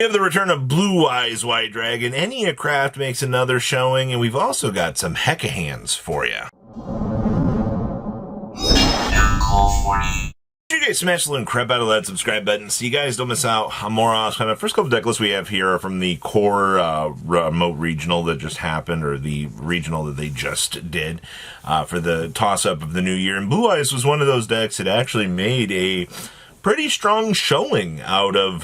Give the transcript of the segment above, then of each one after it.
We have the return of Blue Eyes White Dragon. Enneacraft makes another showing, and we've also got some Hecahands for you. You guys smash the little crap out of that subscribe button so you guys don't miss out on more awesome. First couple deck lists we have here are from the core remote regional that just happened, or the regional that they just did for the toss-up of the new year. And Blue Eyes was one of those decks that actually made a pretty strong showing out of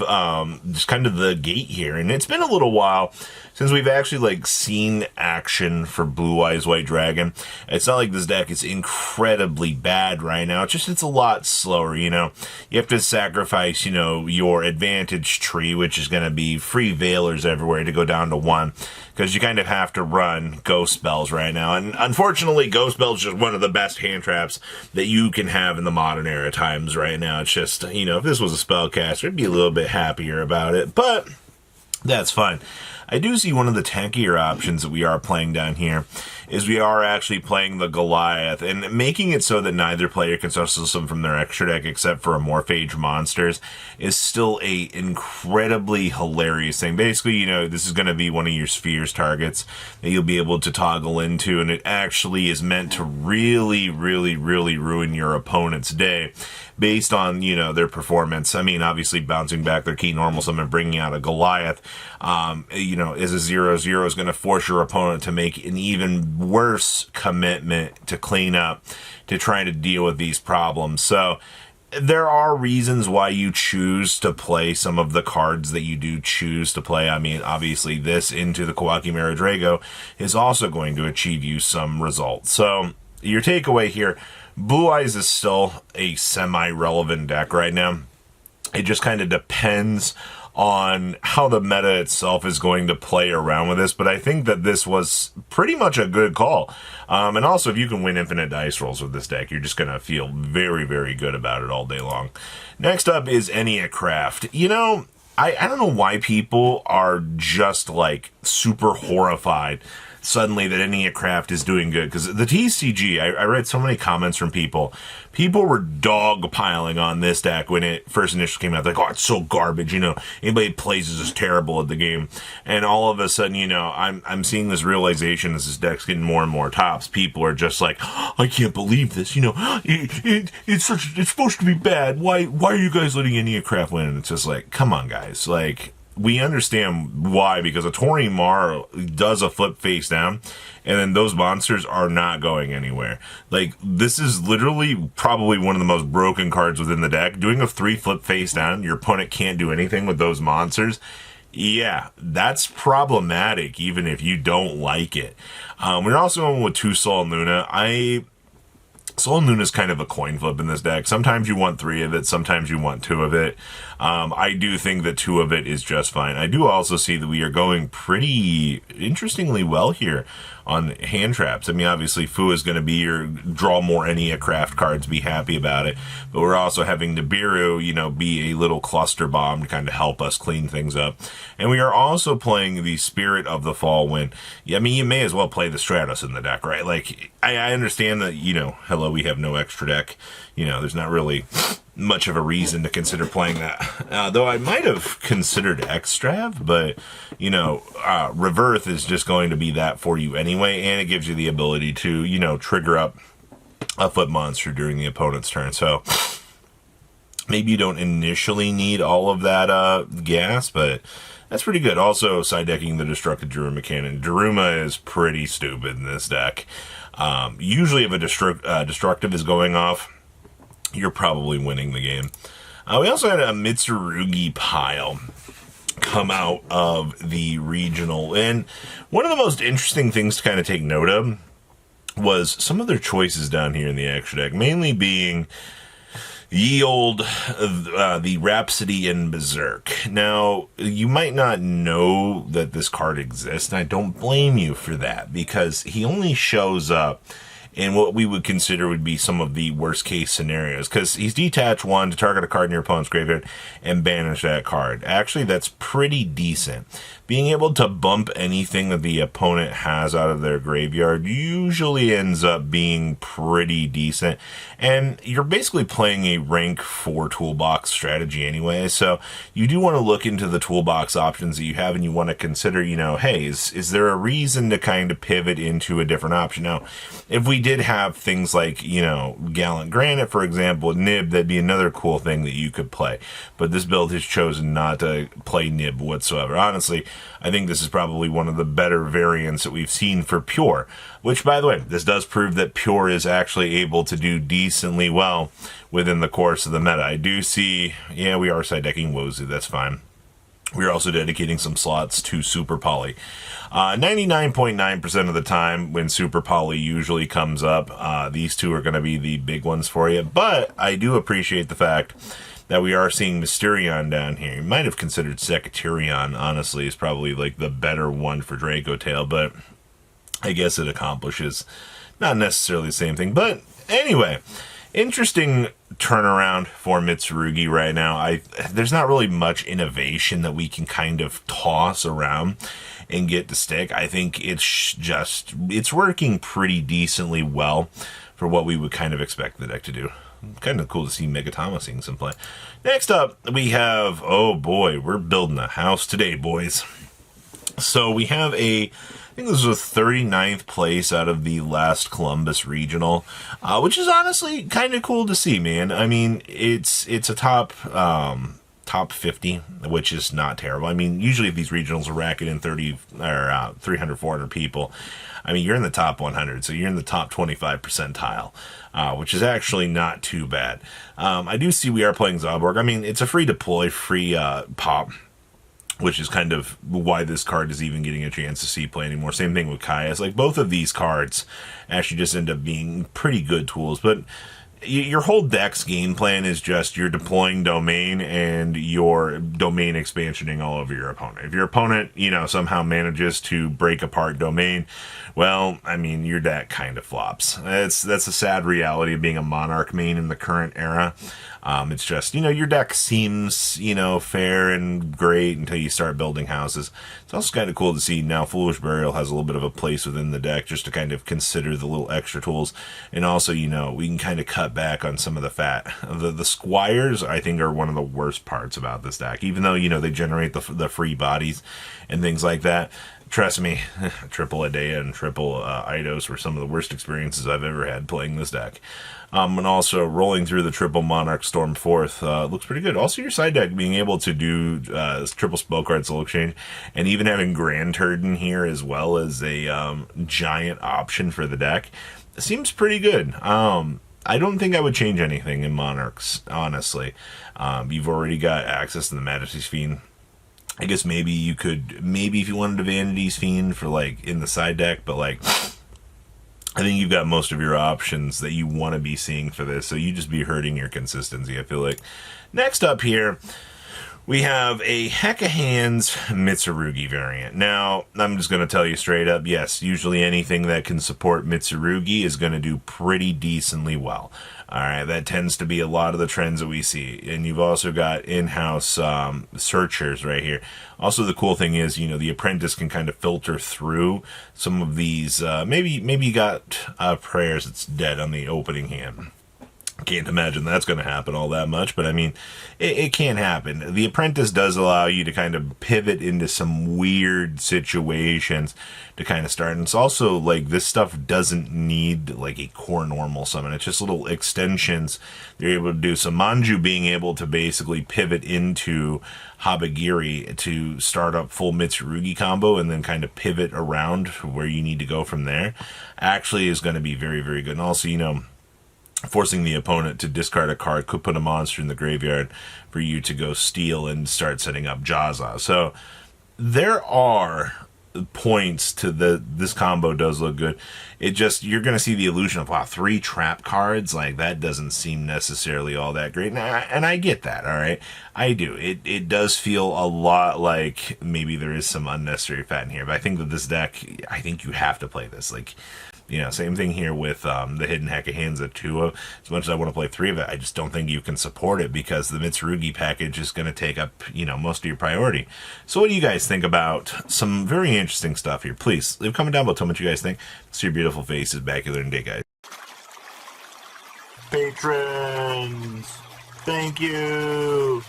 just kind of the gate here. And it's been a little while since we've actually seen action for Blue Eyes White Dragon. It's not like this deck is incredibly bad right now. It's a lot slower, you know. You have to sacrifice, your advantage tree, which is going to be free Veilers everywhere, to go down to 1. Because you kind of have to run Ghost Spells right now. And unfortunately, Ghost Spells is just one of the best hand traps that you can have in the modern era times right now. It's just, if this was a spellcaster, I'd be a little bit happier about it. But that's fine. I do see one of the tankier options that we are playing down here is we are actually playing the Goliath, and making it so that neither player can successful summon from their extra deck except for Morphage monsters is still a incredibly hilarious thing. Basically, this is going to be one of your spheres targets that you'll be able to toggle into, and it actually is meant to really, really, really ruin your opponent's day based on, their performance. I mean, obviously bouncing back their key normal summon, bringing out a Goliath, is a 0/0 is going to force your opponent to make an even worse commitment to clean up, to try to deal with these problems. So there are reasons why you choose to play some of the cards that you do choose to play. I mean, obviously this into the Kawaki Maradrago is also going to achieve you some results. So your takeaway here, Blue Eyes is still a semi-relevant deck right now. It just kind of depends on how the meta itself is going to play around with this, but I think that this was pretty much a good call. And also, if you can win infinite dice rolls with this deck, you're just going to feel very, very good about it all day long. Next up is Enneacraft. I don't know why people are just super horrified suddenly that Enneacraft is doing good, because the TCG, I read so many comments from people were dogpiling on this deck when it first initially came out. Oh, it's so garbage, anybody that plays is just terrible at the game. And all of a sudden, I'm seeing this realization as this deck's getting more and more tops. People are just like, I can't believe this, it's supposed to be bad. Why are you guys letting Enneacraft win? And it's just come on, guys, we understand why, because a Tori Mar does a flip face down, and then those monsters are not going anywhere. This is literally probably one of the most broken cards within the deck. Doing a 3 flip face down, your opponent can't do anything with those monsters. Yeah, that's problematic, even if you don't like it. We're also going with 2 Soul Luna. Soul Luna is kind of a coin flip in this deck. Sometimes you want 3 of it, sometimes you want 2 of it. I do think that 2 of it is just fine. I do also see that we are going pretty interestingly well here on hand traps. I mean, obviously, Fu is going to be your draw more Enneacraft cards, be happy about it. But we're also having Nibiru, be a little cluster bomb to kind of help us clean things up. And we are also playing the Spirit of the Fall Wind. I mean, you may as well play the Stratos in the deck, right? I understand that, hello, we have no extra deck. There's not really much of a reason to consider playing that. Though I might have considered Extrav, but, Reverth is just going to be that for you anyway, and it gives you the ability to, trigger up a foot monster during the opponent's turn. So maybe you don't initially need all of that gas, but that's pretty good. Also, side decking the Destructive Daruma cannon. Daruma is pretty stupid in this deck. Usually if a Destructive is going off, you're probably winning the game. We also had a Mitsurugi pile come out of the regional, and one of the most interesting things to kind of take note of was some of their choices down here in the extra deck, mainly being ye old the Rhapsody and Berserk. Now, you might not know that this card exists, and I don't blame you for that, because he only shows up in what we would consider would be some of the worst case scenarios, because he's detached 1 to target a card in your opponent's graveyard and banish that card. Actually, that's pretty decent. Being able to bump anything that the opponent has out of their graveyard usually ends up being pretty decent, and you're basically playing a rank 4 toolbox strategy anyway, so you do want to look into the toolbox options that you have, and you want to consider, you know, hey, is there a reason to kind of pivot into a different option? Now, if we did have things like, you know, Gallant Granite, for example, Nib, that'd be another cool thing that you could play, but this build has chosen not to play Nib whatsoever. Honestly, I think this is probably one of the better variants that we've seen for Pure, which, by the way, this does prove that Pure is actually able to do decently well within the course of the meta. I do see, yeah, we are side decking Wozu, that's fine. We're also dedicating some slots to Super Poly. 99.9% of the time when Super Poly usually comes up, these two are going to be the big ones for you, but I do appreciate the fact that we are seeing Mysterion down here. You might have considered Secatarion, honestly, is probably like the better one for Draco Tail, but I guess it accomplishes not necessarily the same thing. But anyway, interesting turnaround for Mitsurugi right now. There's not really much innovation that we can kind of toss around and get to stick. I think it's working pretty decently well for what we would kind of expect the deck to do. Kind of cool to see Megatama seeing some play. Next up, we have, oh boy, we're building a house today, boys. So we have I think this was a 39th place out of the last Columbus Regional, which is honestly kind of cool to see, man. I mean, it's a top 50, which is not terrible. I mean, usually if these regionals are racking in 300, 400 people, I mean, you're in the top 100, so you're in the top 25 percentile, which is actually not too bad. I do see we are playing Zalborg. I mean, it's a free deploy, free pop, which is kind of why this card is even getting a chance to see play anymore. Same thing with Kaias. Like, both of these cards actually just end up being pretty good tools, but your whole deck's game plan is just you're deploying domain and your domain expansioning all over your opponent. If your opponent, you know, somehow manages to break apart domain, well, I mean, your deck kind of flops. That's a sad reality of being a Monarch main in the current era. It's just, you know, your deck seems, you know, fair and great until you start building houses. It's also kind of cool to see now Foolish Burial has a little bit of a place within the deck just to kind of consider the little extra tools. And also, you know, we can kind of cut back on some of the fat. The Squires, I think, are one of the worst parts about this deck, even though, you know, they generate the free bodies and things like that. Trust me, triple Adea and triple Eidos were some of the worst experiences I've ever had playing this deck. And also rolling through the triple Monarch Storm Forth looks pretty good. Also, your side deck being able to do triple spell card soul exchange, and even having Grand Turd here as well as a giant option for the deck seems pretty good. I don't think I would change anything in Monarchs, honestly. You've already got access to the Majesty's Fiend. I guess maybe you could, if you wanted a Vanity's Fiend for, like, in the side deck, but, like, I think you've got most of your options that you want to be seeing for this, so you just be hurting your consistency, I feel like. Next up here, we have a Hecahands Mitsurugi variant. Now, I'm just going to tell you straight up, yes, usually anything that can support Mitsurugi is going to do pretty decently well. Alright, that tends to be a lot of the trends that we see. And you've also got in-house searchers right here. Also, the cool thing is, you know, the apprentice can kind of filter through some of these. Maybe you got prayers that's dead on the opening hand. Can't imagine that's going to happen all that much, but I mean, it can happen. The Apprentice does allow you to kind of pivot into some weird situations to kind of start. And it's also like this stuff doesn't need like a core normal summon. It's just little extensions they're able to do. So Manju being able to basically pivot into Habagiri to start up full Mitsurugi combo and then kind of pivot around where you need to go from there actually is going to be very, very good. And also, you know, forcing the opponent to discard a card could put a monster in the graveyard for you to go steal and start setting up Jaza. So there are points to this combo does look good. It just, you're going to see the illusion of, wow, 3 trap cards, like that doesn't seem necessarily all that great. And I get that, all right? I do. It does feel a lot like maybe there is some unnecessary fat in here, but I think that this deck, I think you have to play this. Like, You know, same thing here with the hidden Hecahands at 2. As much as I want to play 3 of it, I just don't think you can support it because the Mitsurugi package is going to take up, you know, most of your priority. So what do you guys think about some very interesting stuff here? Please leave a comment down below. Tell me what you guys think. See your beautiful faces back here in day, guys. Patrons, thank you.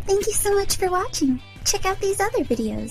Thank you so much for watching. Check out these other videos.